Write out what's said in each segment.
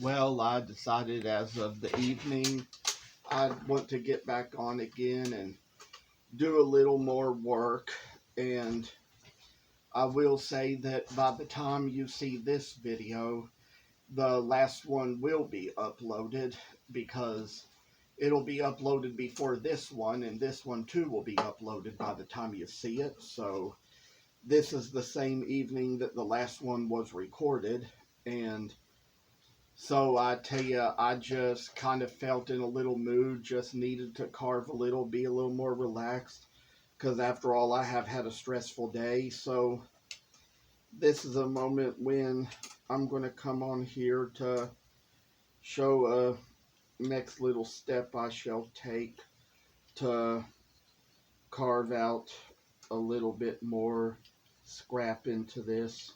Well, I decided as of the evening I want to get back on again and do a little more work. And I will say that by the time you see this video, the last one will be uploaded because it'll be uploaded before this one, and this one too will be uploaded by the time you see it. So this is the same evening that the last one was recorded, and so I tell you, I just kind of felt in a little mood, just needed to carve a little, be a little more relaxed, because after all, I have had a stressful day. So this is a moment when I'm going to come on here to show a next little step I shall take to carve out a little bit more scrap into this.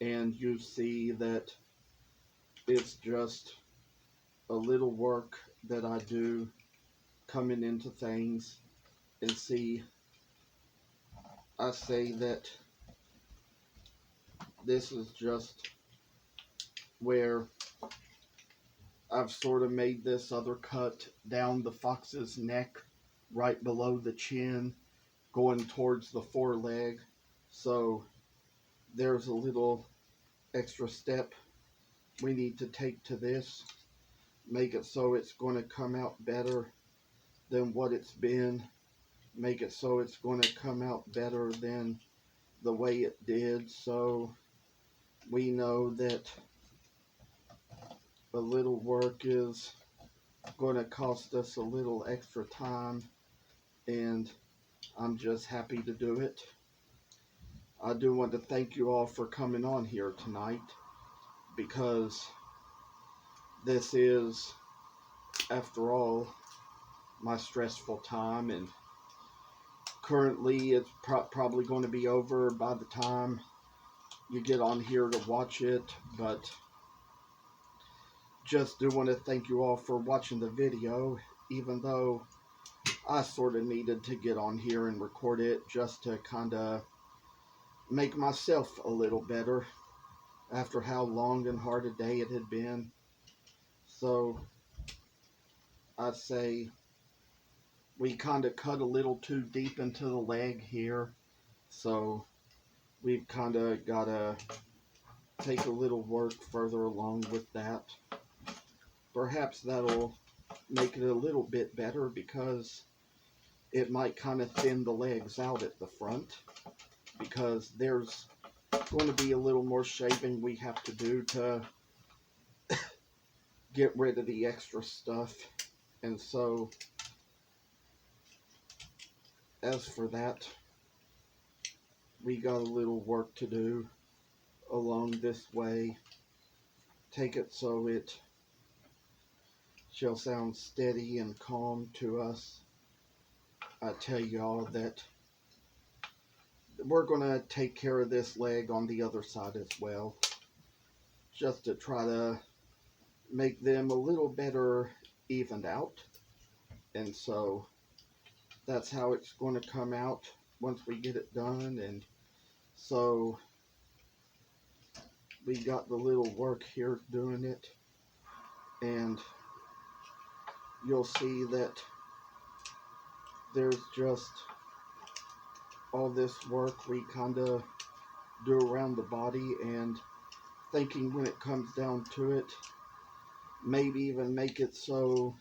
And you see that it's just a little work that I do coming into things. And see, I say that this is just where I've sort of made this other cut down the fox's neck, right below the chin, going towards the foreleg. So there's a little extra step we need to take to this, make it so it's going to come out better than what it's been, make it so it's going to come out better than the way it did. So we know that a little work is going to cost us a little extra time, and I'm just happy to do it. I do want to thank you all for coming on here tonight, because this is, after all, my stressful time, and currently it's probably going to be over by the time you get on here to watch it. But just do want to thank you all for watching the video, even though I sort of needed to get on here and record it just to kind of make myself a little better after how long and hard a day it had been. So I'd say we kind of cut a little too deep into the leg here, so we've kind of got to take a little work further along with that. Perhaps that'll make it a little bit better, because it might kind of thin the legs out at the front, because there's going to be a little more shaving we have to do to get rid of the extra stuff. And so as for that, we got a little work to do along this way. Take it so it shall sound steady and calm to us. I tell y'all that we're going to take care of this leg on the other side as well, just to try to make them a little better evened out. And so that's how it's going to come out once we get it done. And so we got the little work here doing it, and you'll see that there's just all this work we kind of do around the body, and thinking when it comes down to it, maybe even make it so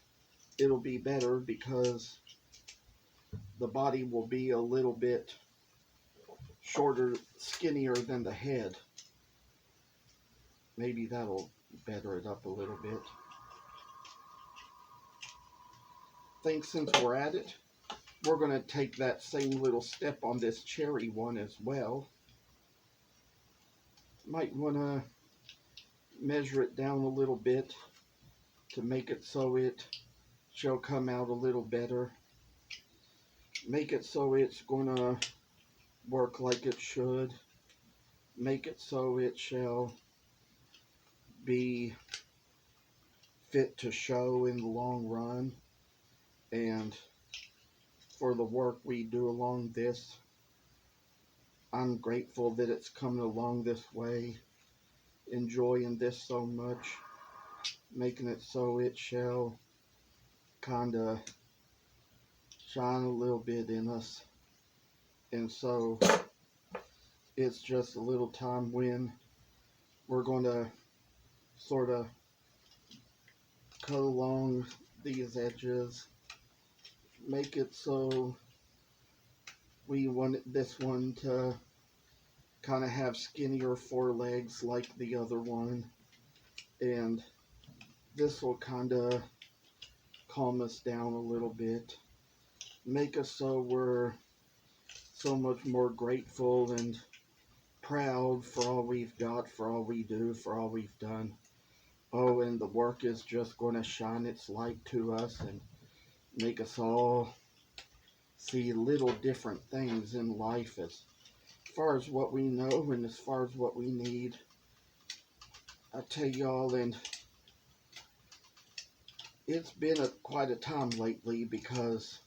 it'll be better, because the body will be a little bit shorter, skinnier than the head. Maybe that'll better it up a little bit. Think since we're at it, we're going to take that same little step on this cherry one as well. Might want to measure it down a little bit to make it so it shall come out a little better. Make it so it's going to work like it should. Make it so it shall be fit to show in the long run. And for the work we do along this, I'm grateful that it's coming along this way, enjoying this so much. making it so it shall kind of shine a little bit in us. And so it's just a little time when we're going to sort of cut along these edges, make it so we want this one to kind of have skinnier forelegs like the other one, and this will kind of calm us down a little bit, make us so we're so much more grateful and proud for all we've got, for all we do, for all we've done. Oh, and the work is just going to shine its light to us and make us all see little different things in life as far as what we know and as far as what we need. I tell y'all, and it's been quite a time lately because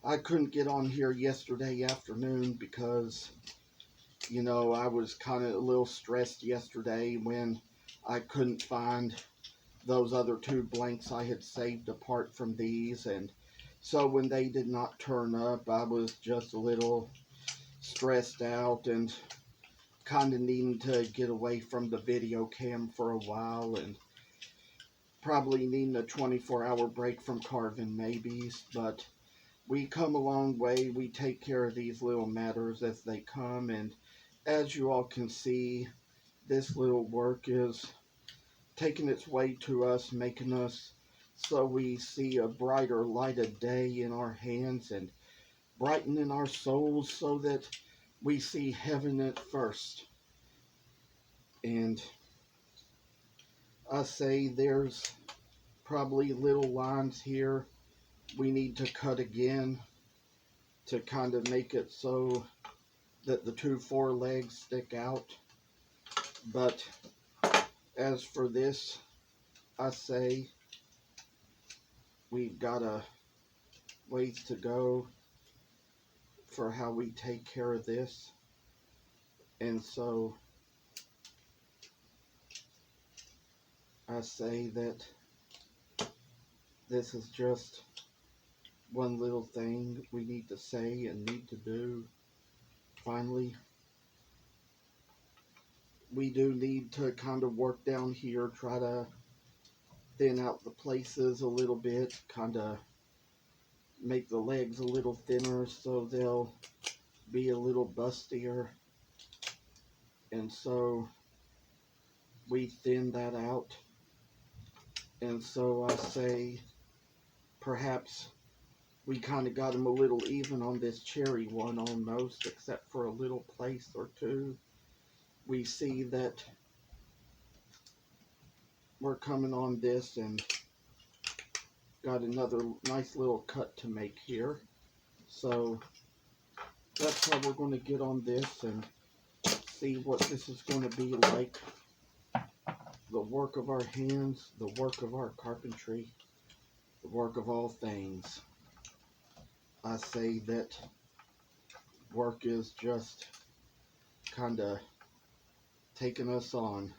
I couldn't get on here yesterday afternoon because, you know, I was kind of a little stressed yesterday when I couldn't find those other two blanks I had saved apart from these, and so when they did not turn up, I was just a little stressed out and kind of needing to get away from the video cam for a while, and probably needing a 24-hour break from carving maybes. But we come a long way. We take care of these little matters as they come, and as you all can see, this little work is taking its way to us, making us so we see a brighter light of day in our hands and brightening our souls so that we see heaven at first. And I say there's probably little lines here we need to cut again to kind of make it so that the two forelegs stick out. But as for this, I say we've got a ways to go for how we take care of this. And so I say that this is just one little thing we need to say and need to do. Finally, we do need to kind of work down here, try to thin out the places a little bit, kind of make the legs a little thinner so they'll be a little bustier. And so we thin that out. And so I say perhaps we kind of got them a little even on this cherry one almost, except for a little place or two. We see that we're coming on this and got another nice little cut to make here. So that's how we're going to get on this and see what this is going to be like. The work of our hands, the work of our carpentry, the work of all things. I say that work is just kind of taking us on,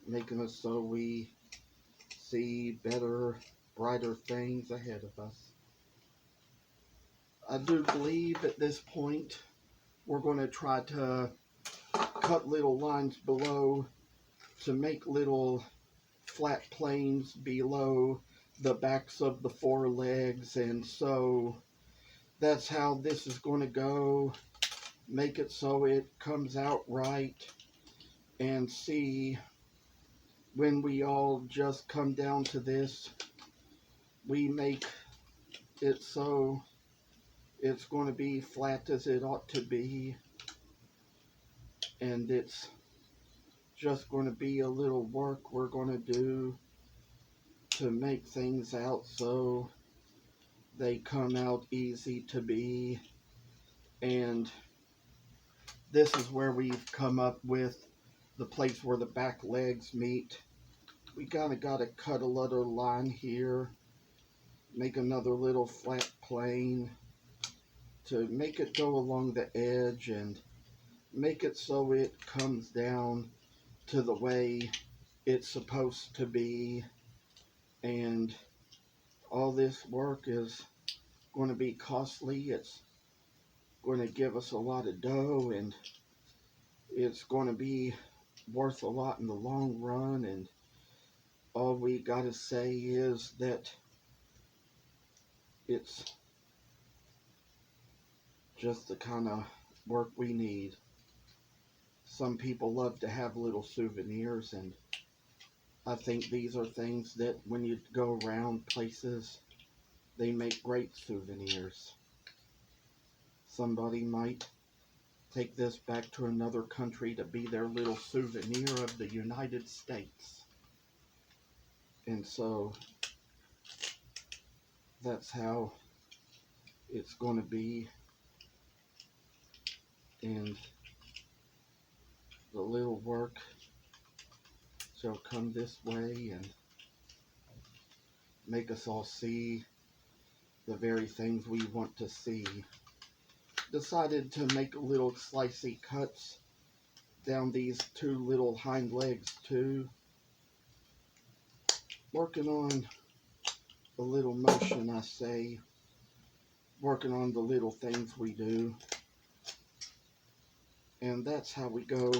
making us so we see better, brighter things ahead of us. I do believe at this point we're going to try to cut little lines below to make little flat planes below the backs of the forelegs, and so that's how this is going to go. Make it so it comes out right, and see when we all just come down to this, we make it so it's going to be flat as it ought to be, and it's just going to be a little work we're going to do to make things out so they come out easy to be. And this is where we've come up with the place where the back legs meet. We got to cut a little line here, make another little flat plane to make it go along the edge and make it so it comes down to the way it's supposed to be, and all this work is going to be costly. It's going to give us a lot of dough, and it's going to be worth a lot in the long run. And all we got to say is that it's just the kind of work we need. Some people love to have little souvenirs, and I think these are things that when you go around places, they make great souvenirs. Somebody might take this back to another country to be their little souvenir of the United States. And so that's how it's going to be. And the little work shall come this way and make us all see the very things we want to see. Decided to make little slicey cuts down these two little hind legs too. Working on a little motion, I say. Working on the little things we do. And that's how we go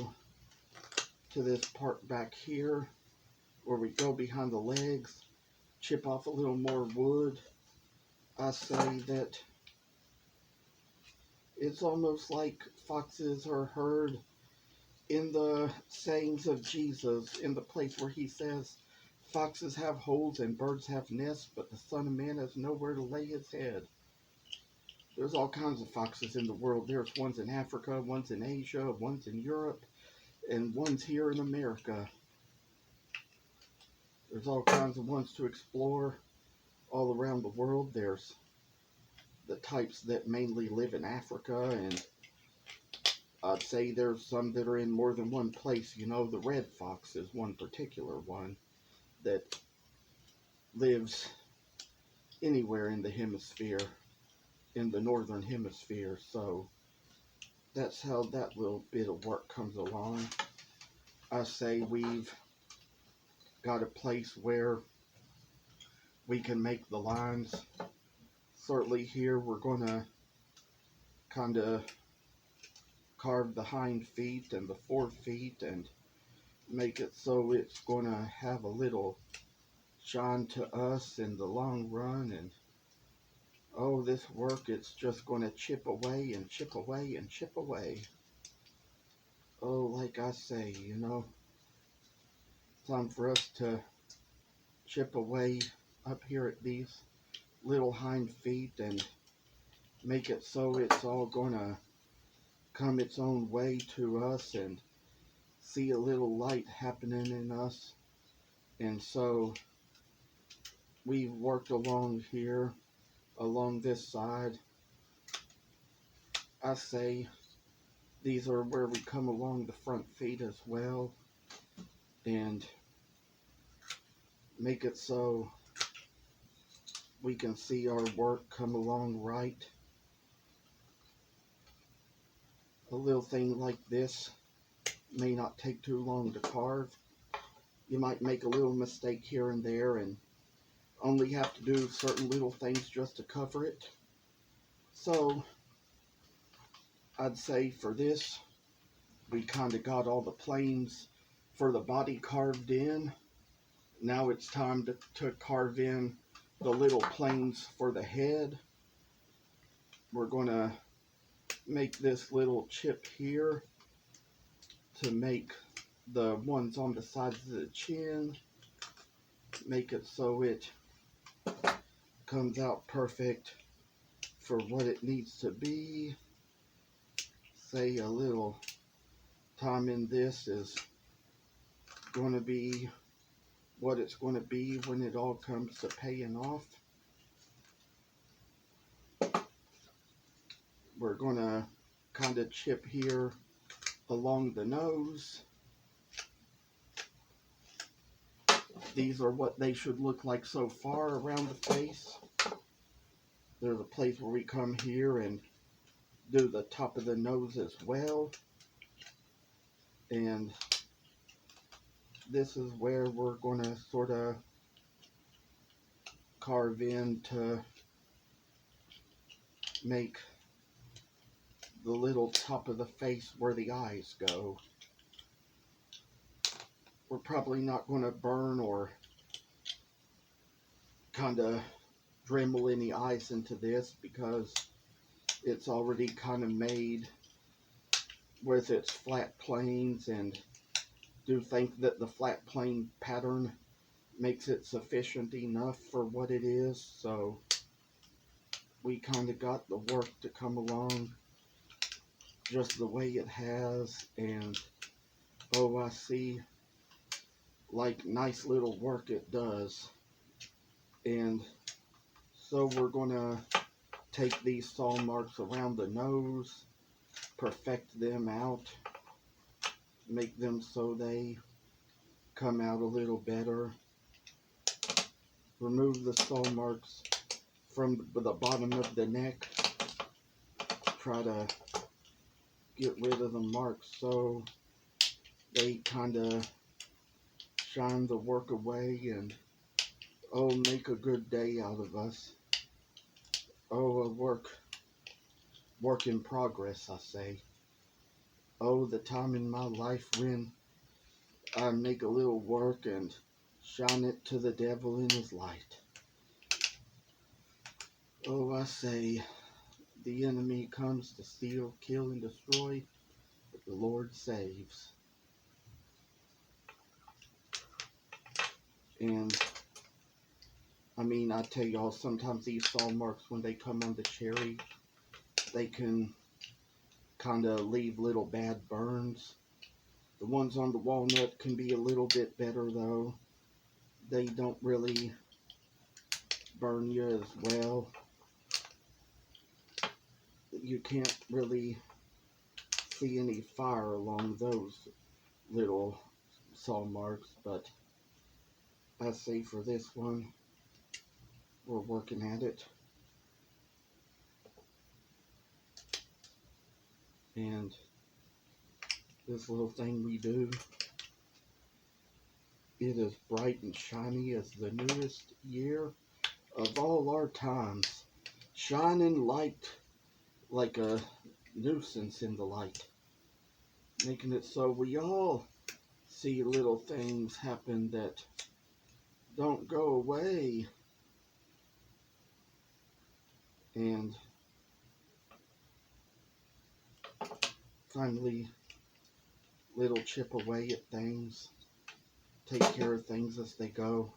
to this part back here, where we go behind the legs, chip off a little more wood. I say that it's almost like foxes are heard in the sayings of Jesus, in the place where he says, foxes have holes and birds have nests, but the Son of Man has nowhere to lay his head. There's all kinds of foxes in the world. There's ones in Africa, ones in Asia, ones in Europe, and ones here in America. There's all kinds of ones to explore all around the world. There's the types that mainly live in Africa, and I'd say there's some that are in more than one place. You know, the red fox is one particular one that lives anywhere in the hemisphere, in the northern hemisphere. So that's how that little bit of work comes along. I say we've got a place where we can make the lines. Certainly here we're going to kind of carve the hind feet and the forefeet and make it so it's going to have a little shine to us in the long run. And oh, this work, it's just going to chip away and chip away and chip away. Oh, like I say, you know, time for us to chip away up here at these little hind feet and make it so it's all going to come its own way to us and see a little light happening in us. And so we've worked along here, along this side. I say these are where we come along the front feet as well, and make it so we can see our work come along right. A little thing like this may not take too long to carve. You might make a little mistake here and there and only have to do certain little things just to cover it. So I'd say for this, we kind of got all the planes for the body carved in. Now it's time to carve in the little planes for the head. We're going to make this little chip here to make the ones on the sides of the chin. Make it so it comes out perfect for what it needs to be. Say a little time in this is going to be what it's going to be when it all comes to paying off. We're going to kind of chip here along the nose. These are what they should look like so far around the face. There's a place where we come here and do the top of the nose as well. And this is where we're going to sort of carve in to make the little top of the face where the eyes go. We're probably not going to burn or kind of dremel any ice into this because it's already kind of made with its flat planes, and do think that the flat plane pattern makes it sufficient enough for what it is. So we kind of got the work to come along just the way it has, and oh, I see like nice little work it does. And so we're gonna take these saw marks around the nose, perfect them out, make them so they come out a little better, remove the saw marks from the bottom of the neck, try to get rid of the marks so they kind of shine the work away and oh, make a good day out of us. Oh, a work in progress, I say. Oh, the time in my life when I make a little work and shine it to the devil in his light. Oh, I say, the enemy comes to steal, kill, and destroy, but the Lord saves. And, I mean, I tell y'all, sometimes these saw marks, when they come on the cherry, they can kind of leave little bad burns. The ones on the walnut can be a little bit better, though. They don't really burn you as well. You can't really see any fire along those little saw marks, but I say for this one, we're working at it. And this little thing we do, it is bright and shiny as the newest year of all our times, shining light like a nuisance in the light, making it so we all see little things happen that don't go away. And finally, little chip away at things, take care of things as they go.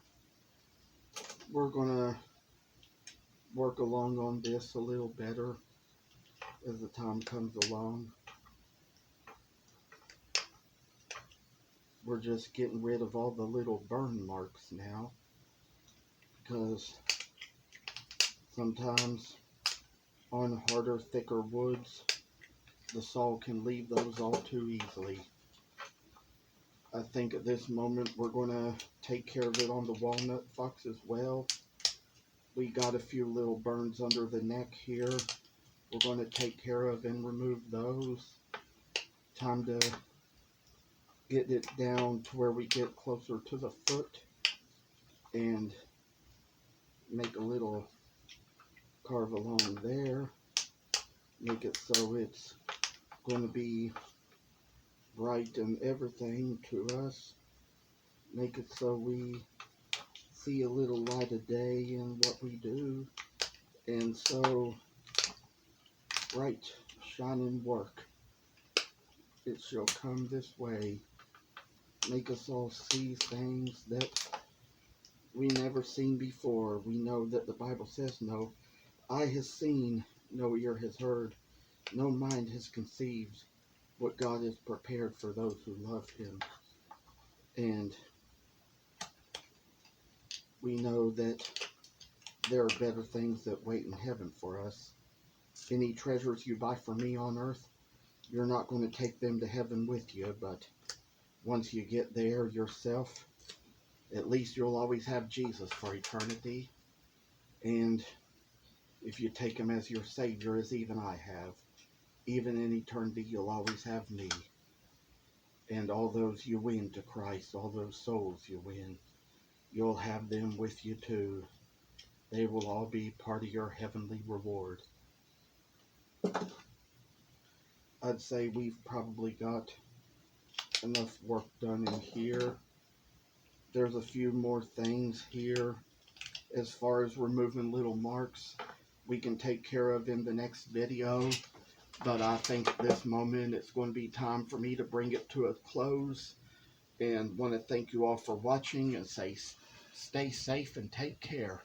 We're gonna work along on this a little better as the time comes along. We're just getting rid of all the little burn marks now, because sometimes on harder, thicker woods, the saw can leave those all too easily. I think at this moment we're going to take care of it on the walnut fox as well. We got a few little burns under the neck here. We're going to take care of and remove those. Time to get it down to where we get closer to the foot and make a little carve along there. Make it so it's going to be bright and everything to us. Make it so we see a little light of day in what we do. And so, bright, shining work, it shall come this way. Make us all see things that we never seen before. We know that the Bible says no eye has seen, no ear has heard, no mind has conceived what God has prepared for those who love Him. And we know that there are better things that wait in heaven for us. Any treasures you buy for me on earth, you're not going to take them to heaven with you, but once you get there yourself, at least you'll always have Jesus for eternity. And if you take Him as your Savior, as even I have, even in eternity, you'll always have me. And all those you win to Christ, all those souls you win, you'll have them with you too. They will all be part of your heavenly reward. I'd say we've probably got enough work done in here. There's a few more things here as far as removing little marks we can take care of in the next video. But I think at this moment it's going to be time for me to bring it to a close. And want to thank you all for watching and say stay safe and take care.